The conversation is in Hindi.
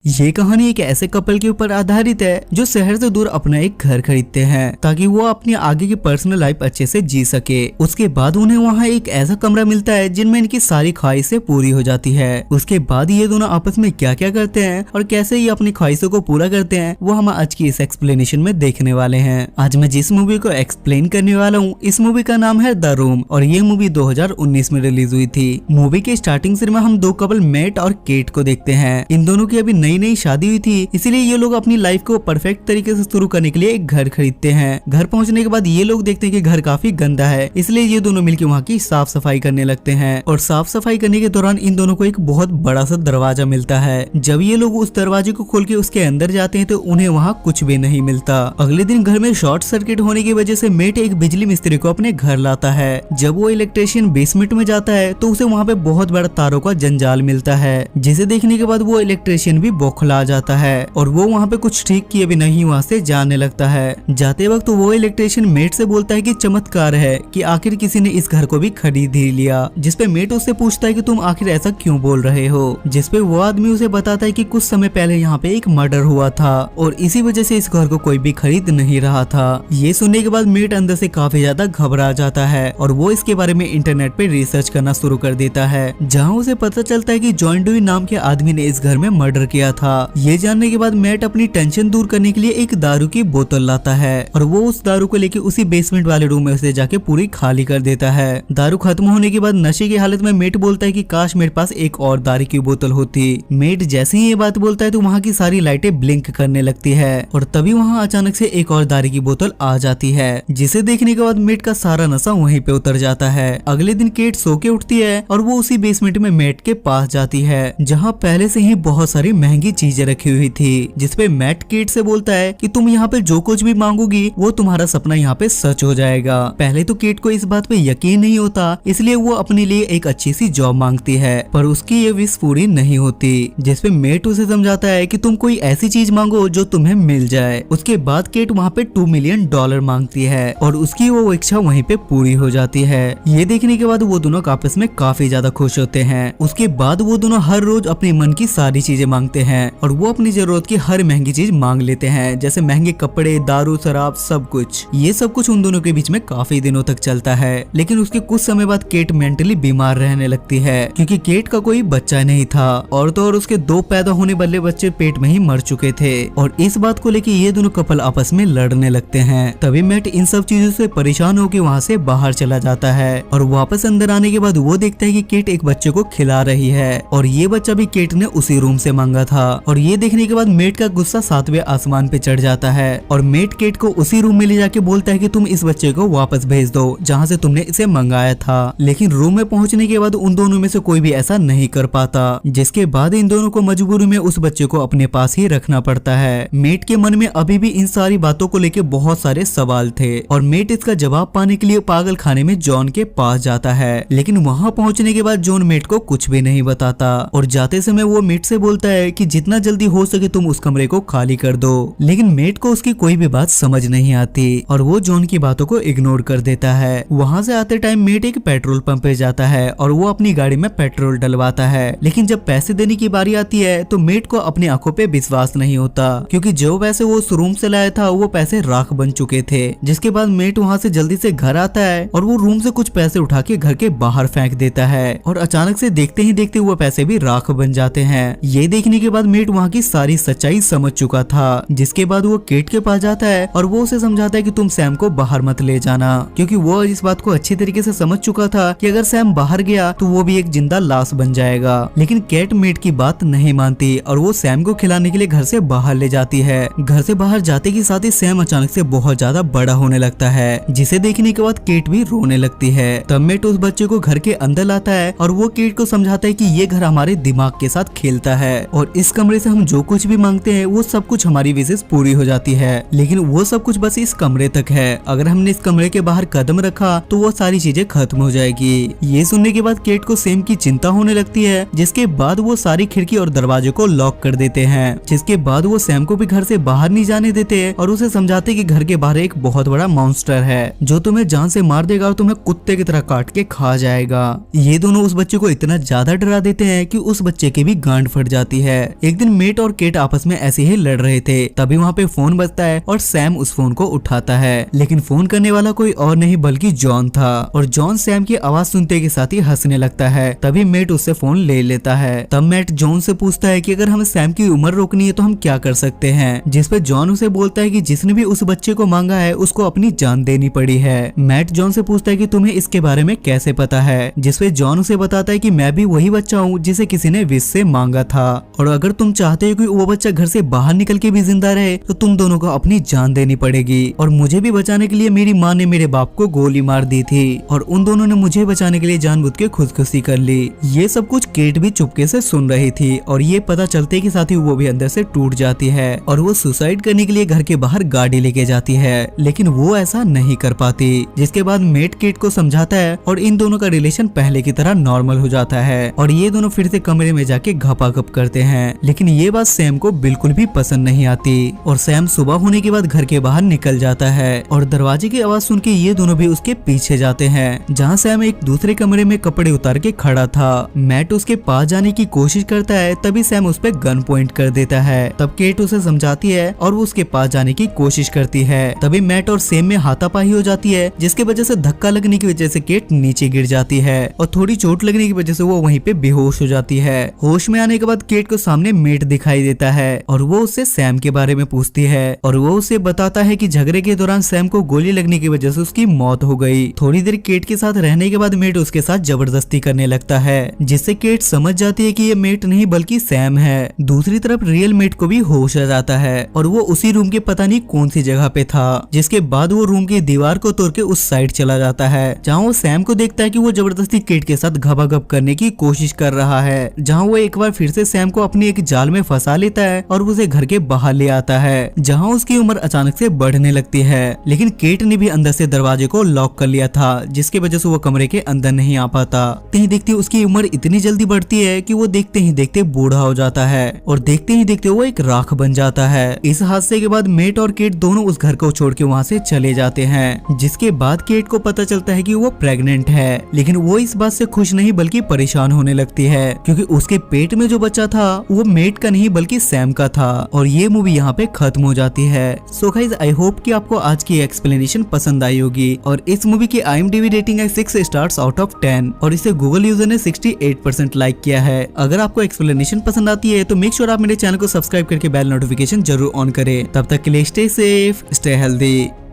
ये कहानी एक ऐसे कपल के ऊपर आधारित है जो शहर से दूर अपना एक घर खरीदते हैं ताकि वो अपनी आगे की पर्सनल लाइफ अच्छे से जी सके। उसके बाद उन्हें वहाँ एक ऐसा कमरा मिलता है जिनमें इनकी सारी ख्वाहिशें पूरी हो जाती है। उसके बाद ये दोनों आपस में क्या क्या करते हैं और कैसे ये अपनी ख्वाहिशों को पूरा करते हैं वो हम आज की इस एक्सप्लेनेशन में देखने वाले हैं। आज मैं जिस मूवी को एक्सप्लेन करने वाला हूँ इस मूवी का नाम है द रूम और ये मूवी 2019 में रिलीज हुई थी। मूवी के स्टार्टिंग सीन में हम दो कपल मैट और केट को देखते हैं। इन दोनों की अभी नई शादी हुई थी, इसलिए ये लोग अपनी लाइफ को परफेक्ट तरीके से शुरू करने के लिए एक घर खरीदते हैं। घर पहुंचने के बाद ये लोग देखते हैं कि घर काफी गंदा है, इसलिए ये दोनों मिलकर वहाँ की साफ सफाई करने लगते हैं। और साफ सफाई करने के दौरान इन दोनों को एक बहुत बड़ा सा दरवाजा मिलता है। जब ये लोग उस दरवाजे को खोल के उसके अंदर जाते हैं तो उन्हें वहाँ कुछ भी नहीं मिलता। अगले दिन घर में शॉर्ट सर्किट होने की वजह से मेट एक बिजली मिस्त्री को अपने घर लाता है। जब वो इलेक्ट्रिशियन बेसमेंट में जाता है तो उसे वहाँ पे बहुत बड़ा तारों का जंजाल मिलता है, जिसे देखने के बाद वो इलेक्ट्रिशियन भी बौखला जाता है और वो वहाँ पे कुछ ठीक किए भी नहीं वहाँ से जाने लगता है। जाते वक्त वो इलेक्ट्रिशियन मेट से बोलता है कि चमत्कार है कि आखिर किसी ने इस घर को भी खरीद ही लिया। जिसपे मेट उससे पूछता है कि तुम आखिर ऐसा क्यों बोल रहे हो। जिसपे वो आदमी उसे बताता है कि कुछ समय पहले यहाँ पे एक मर्डर हुआ था और इसी वजह से इस घर को कोई भी खरीद नहीं रहा था। ये सुनने के बाद मेट अंदर से काफी ज्यादा घबरा जाता है और वो इसके बारे में इंटरनेट पे रिसर्च करना शुरू कर देता है, जहाँ उसे पता चलता है कि जॉन डुई नाम के आदमी ने इस घर में मर्डर किया था। ये जानने के बाद मैट अपनी टेंशन दूर करने के लिए एक दारू की बोतल लाता है और वो उस दारू को लेके उसी बेसमेंट वाले रूम में उसे जाके पूरी खाली कर देता है। दारू खत्म होने के बाद नशे की हालत में मेट बोलता है कि काश मेरे पास एक और दारू की बोतल होती। मेट जैसे ही ये बात बोलता है तो वहाँ की सारी लाइटें ब्लिंक करने लगती है और तभी वहाँ अचानक से एक और दारू की बोतल आ जाती है, जिसे देखने के बाद मेट का सारा नशा वहीं पे उतर जाता है। अगले दिन केट सो के उठती है और वो उसी बेसमेंट में मेट के पास जाती है, जहाँ पहले से ही बहुत सारी महंगी चीजें रखी हुई थी। जिसपे मैट केट से बोलता है कि तुम यहाँ पे जो कुछ भी मांगोगी वो तुम्हारा सपना यहाँ पे सच हो जाएगा। पहले तो केट को इस बात पे यकीन नहीं होता, इसलिए वो अपने लिए एक अच्छी सी जॉब मांगती है, पर उसकी ये विश पूरी नहीं होती। जिसपे मेट उसे समझाता है कि तुम कोई ऐसी चीज मांगो जो तुम्हें मिल जाए। उसके बाद केट वहाँ पे $2 मिलियन मांगती है और उसकी वो इच्छा वहीं पे पूरी हो जाती है। ये देखने के बाद वो दोनों आपस में काफी ज्यादा खुश होते हैं। उसके बाद वो दोनों हर रोज अपने मन की सारी चीजें मांगते हैं और वो अपनी जरूरत की हर महंगी चीज मांग लेते हैं, जैसे महंगे कपड़े, दारू, शराब, सब कुछ। ये सब कुछ उन दोनों के बीच में काफी दिनों तक चलता है, लेकिन उसके कुछ समय बाद केट मेंटली बीमार रहने लगती है क्योंकि केट का कोई बच्चा नहीं था और तो और उसके 2 पैदा होने वाले बच्चे पेट में ही मर चुके थे। और इस बात को लेकर ये दोनों कपल आपस में लड़ने लगते हैं। तभी मेट इन सब चीजों से परेशान होकर वहाँ से बाहर चला जाता है और वापस अंदर आने के बाद वो देखता है कि केट एक बच्चे को खिला रही है और ये बच्चा भी केट ने उसी रूम से मांगा था। और ये देखने के बाद मेट का गुस्सा 7वें आसमान पे चढ़ जाता है और मेट केट को उसी रूम में ले जाके बोलता है कि तुम इस बच्चे को वापस भेज दो जहाँ से तुमने इसे मंगाया था। लेकिन रूम में पहुँचने के बाद उन दोनों में से कोई भी ऐसा नहीं कर पाता, जिसके बाद इन दोनों को मजबूरी में उस बच्चे को अपने पास ही रखना पड़ता है। मेट के मन में अभी भी इन सारी बातों को लेकर बहुत सारे सवाल थे और मेट इसका जवाब पाने के लिए पागल खाने में जॉन के पास जाता है, लेकिन वहाँ पहुँचने के बाद जॉन मेट को कुछ भी नहीं बताता और जाते समय वो मेट से बोलता है कि जितना जल्दी हो सके तुम उस कमरे को खाली कर दो। लेकिन मेट को उसकी कोई भी बात समझ नहीं आती और वो जॉन की बातों को इग्नोर कर देता है। वहाँ से आते टाइम मेट एक पेट्रोल पंप पे जाता है और वो अपनी गाड़ी में पेट्रोल डलवाता है, लेकिन जब पैसे देने की बारी आती है तो मेट को अपनी आंखों पे विश्वास नहीं होता क्योंकि जो पैसे वो उस रूम से लाया था वो पैसे राख बन चुके थे। जिसके बाद मेट वहाँ से जल्दी से घर आता है और वो रूम से कुछ पैसे उठा के घर के बाहर फेंक देता है और अचानक से देखते ही देखते वो पैसे भी राख बन जाते हैं। ये देखने के बाद मेट वहाँ की सारी सच्चाई समझ चुका था, जिसके बाद वो केट के पास जाता है और वो उसे समझाता है कि तुम सैम को बाहर मत ले जाना, क्योंकि वो इस बात को अच्छी तरीके से समझ चुका था कि अगर सैम बाहर गया तो वो भी एक जिंदा लाश बन जाएगा। लेकिन केट मेट की बात नहीं मानती और वो सैम को खिलाने के लिए घर से बाहर ले जाती है। घर से बाहर जाते के साथ ही सैम अचानक से बहुत ज्यादा बड़ा होने लगता है, जिसे देखने के बाद केट भी रोने लगती है। तब मेट उस बच्चे को घर के अंदर लाता है और वो केट को समझाता है कि ये घर हमारे दिमाग के साथ खेलता है और इस कमरे से हम जो कुछ भी मांगते हैं वो सब कुछ हमारी विशेष पूरी हो जाती है, लेकिन वो सब कुछ बस इस कमरे तक है। अगर हमने इस कमरे के बाहर कदम रखा तो वो सारी चीजें खत्म हो जाएगी। ये सुनने के बाद केट को सैम की चिंता होने लगती है, जिसके बाद वो सारी खिड़की और दरवाजे को लॉक कर देते हैं। जिसके बाद वो सैम को भी घर से बाहर नहीं जाने देते और उसे समझाते कि घर के बाहर एक बहुत बड़ा मॉन्स्टर है जो तुम्हें जान से मार देगा और तुम्हें कुत्ते की तरह काट के खा जाएगा। ये दोनों उस बच्चे को इतना ज्यादा डरा देते हैं कि उस बच्चे की भी गांड फट जाती है, एक दिन मेट और केट आपस में ऐसे ही लड़ रहे थे, तभी वहाँ पे फोन बजता है और सैम उस फोन को उठाता है, लेकिन फोन करने वाला कोई और नहीं बल्कि जॉन था। और जॉन सैम की आवाज सुनते के साथ ही हंसने लगता है। तभी मेट उससे फोन ले लेता है। तब मेट जॉन से पूछता है कि अगर हमें सैम की उम्र रोकनी है तो हम क्या कर सकते हैं, जिस पे जॉन उसे बोलता है कि जिसने भी उस बच्चे को मांगा है उसको अपनी जान देनी पड़ी है। मैट जॉन से पूछता है कि तुम्हें इसके बारे में कैसे पता है, जिस पे जॉन उसे बताता है कि मैं भी वही बच्चा हूँ जिसे किसी ने विश से मांगा था, और अगर तुम चाहते हो कि वो बच्चा घर से बाहर निकल के भी जिंदा रहे तो तुम दोनों को अपनी जान देनी पड़ेगी। और मुझे भी बचाने के लिए मेरी माँ ने मेरे बाप को गोली मार दी थी और उन दोनों ने मुझे बचाने के लिए जानबूझ के खुदकुशी कर ली। ये सब कुछ केट भी चुपके से सुन रही थी और ये पता चलते के साथ ही वो भी अंदर से टूट जाती है और वो सुसाइड करने के लिए घर के बाहर गाड़ी लेके जाती है, लेकिन वो ऐसा नहीं कर पाती। जिसके बाद मेट केट को समझाता है और इन दोनों का रिलेशन पहले की तरह नॉर्मल हो जाता है और ये दोनों फिर से कमरे में जाके घपाघप करते हैं। लेकिन ये बात सैम को बिल्कुल भी पसंद नहीं आती और सैम सुबह होने के बाद घर के बाहर निकल जाता है और दरवाजे की आवाज सुन के ये दोनों भी उसके पीछे जाते हैं, जहाँ सैम एक दूसरे कमरे में कपड़े उतार के खड़ा था। मैट उसके पास जाने की कोशिश करता है, तभी सैम उस पे गन पॉइंट कर देता है। तब केट उसे समझाती है और वो उसके पास जाने की कोशिश करती है। तभी मैट और सैम में हाथापाई हो जाती है, जिसकी वजह से धक्का लगने की वजह से केट नीचे गिर जाती है और थोड़ी चोट लगने की वजह से वो वहीं पे बेहोश हो जाती है। होश में आने के बाद केट को सामने मेट दिखाई देता है और वो उससे सैम के बारे में पूछती है और वो उसे बताता है कि झगड़े के दौरान सैम को गोली लगने की वजह से उसकी मौत हो गई। थोड़ी देर केट के साथ रहने के बाद मेट उसके साथ जबरदस्ती करने लगता है, जिससे केट समझ जाती है कि ये मेट नहीं बल्कि सैम है। दूसरी तरफ रियल मेट को भी होश आ जाता है और वो उसी रूम के पता नहीं कौन सी जगह पे था, जिसके बाद वो रूम की दीवार को तोड़ के उस साइड चला जाता है, जहाँ वो सैम को देखता है कि वो जबरदस्ती केट के साथ घपाघप करने की कोशिश कर रहा है, जहाँ वो एक बार फिर से सैम को अपनी एक जाल में फंसा लेता है और उसे घर के बाहर ले आता है, जहाँ उसकी उम्र अचानक से बढ़ने लगती है। लेकिन केट ने भी अंदर से दरवाजे को लॉक कर लिया था, जिसकी वजह से वो कमरे के अंदर नहीं आ पाता। कहीं देखते उसकी उम्र इतनी जल्दी बढ़ती है कि वो देखते ही देखते बूढ़ा हो जाता है और देखते ही देखते वो एक राख बन जाता है। इस हादसे के बाद मेट और केट दोनों उस घर को छोड़ के वहाँ से चले जाते हैं, जिसके बाद केट को पता चलता है कि वो प्रेग्नेंट है। लेकिन वो इस बात से खुश नहीं बल्कि परेशान होने लगती है, क्योंकि उसके पेट में जो बच्चा था वो मेट का नहीं बल्कि सैम का था। और ये मूवी यहाँ पे खत्म हो जाती है। सो गाइस, आई होप कि आपको आज की एक्सप्लेनेशन पसंद आई होगी। और इस मूवी की IMDb रेटिंग है 6 स्टार्स आउट ऑफ 10 और इसे गूगल यूजर ने 68% लाइक किया है। अगर आपको एक्सप्लेनेशन पसंद आती है तो मेक श्योर आप मेरे चैनल को सब्सक्राइब करके बेल नोटिफिकेशन जरूर ऑन करें। तब तक के लिए स्टे सेफ, स्टे हेल्दी।